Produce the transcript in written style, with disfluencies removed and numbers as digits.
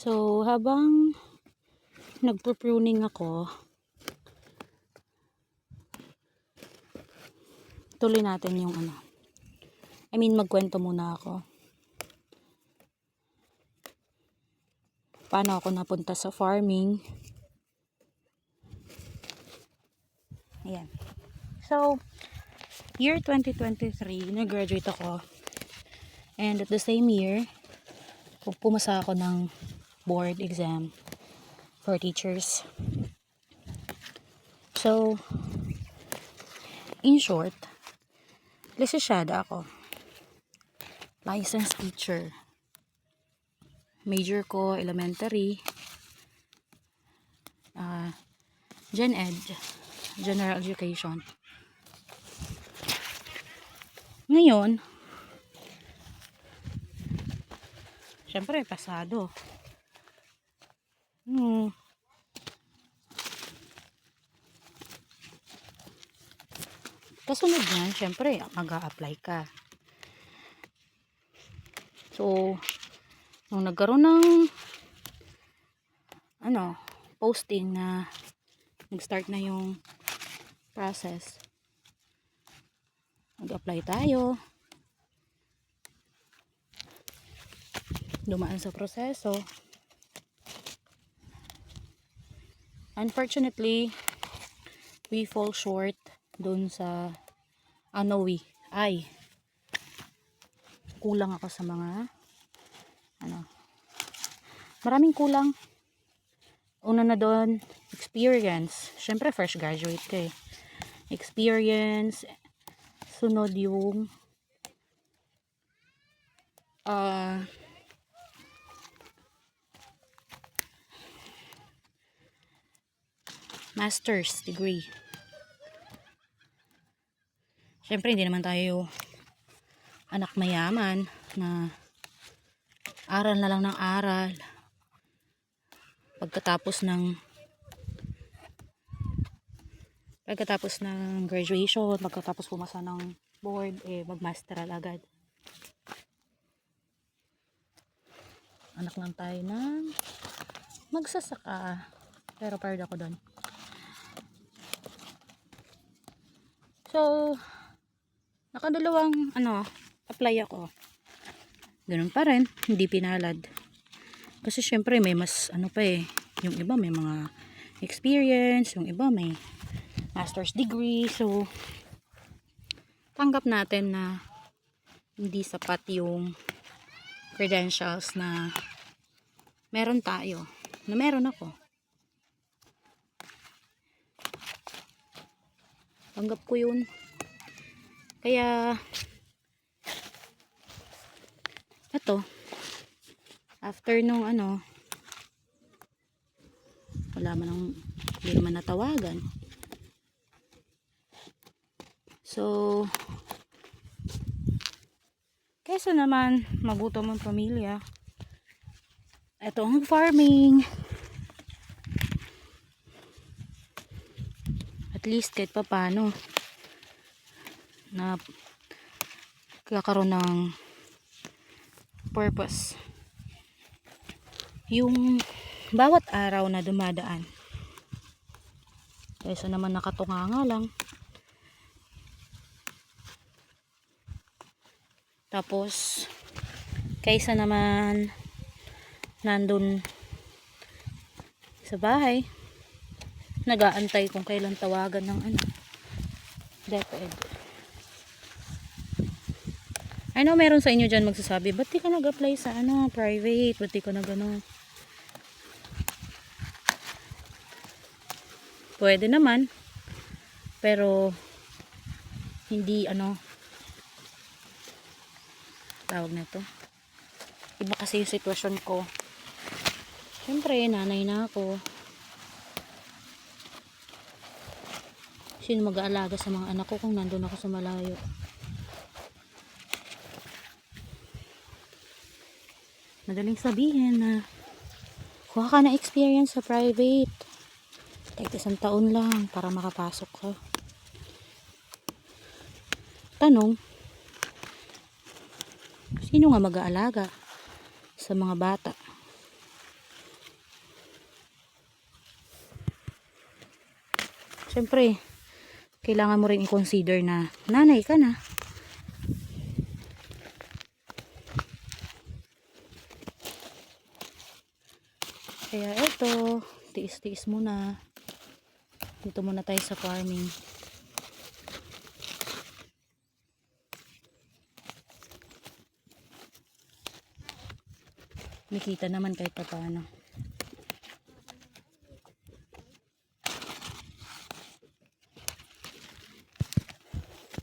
So, habang nagpo-pruning ako, tuloy natin yung magkwento muna ako. Paano ako napunta sa farming. Ayan. So, year 2023, nag-graduate ako. And at the same year, pumasa ako ng board exam for teachers. So, in short, lisensyada ako. Licensed teacher. Major ko, elementary, Gen Ed, General Education. Ngayon, syempre, pasado. Kasunod yan, syempre, mag-a-apply ka. So, nung nagkaroon ng posting na nag-start na yung process, nag-apply tayo, dumaan sa proseso. Unfortunately, we fall short dun sa kulang ako sa mga maraming kulang. Una na doon, experience. Syempre fresh graduate ka eh. Experience. Sunod yung master's degree. Syempre hindi naman tayo anak mayaman na aral na lang ng aral. Pagkatapos ng graduation, pagkatapos pumasa ng board, mag-masteral agad. Anak lang tayo ng magsasaka. Pero proud ako doon. So, nakadalawang apply ako. Ganun pa rin, hindi pinalad. Kasi syempre may mas yung iba may mga experience, yung iba may master's degree. So, tanggap natin na hindi sapat yung credentials na meron tayo, na meron ako. Tanggap ko yun. Kaya after nung hindi naman natawagan. So, kaysa naman magutom ang pamilya, eto ang farming. At least kahit papano na kakaroon ng purpose yung bawat araw na dumadaan, kaysa naman nakatunganga lang. Tapos kaysa naman nandun sa bahay nag-aantay kung kailan tawagan ng DepEd. I know meron sa inyo dyan magsasabi, ba't di ka nag-apply sa private, ba't di ka na gano'n? Pwede naman, pero hindi tawag na to, iba kasi yung sitwasyon ko. Siyempre nanay na ako, sino mag-aalaga sa mga anak ko kung nandun ako sa malayo? Madaling sabihin na kuha ka na experience sa private, kahit 1 taon lang para makapasok ka. Tanong, sino nga mag-aalaga sa mga bata? syempre, kailangan mo rin i-consider na nanay ka na. Kaya eto, tiis-tiis muna. Dito muna tayo sa farming. Nakita naman kahit paano.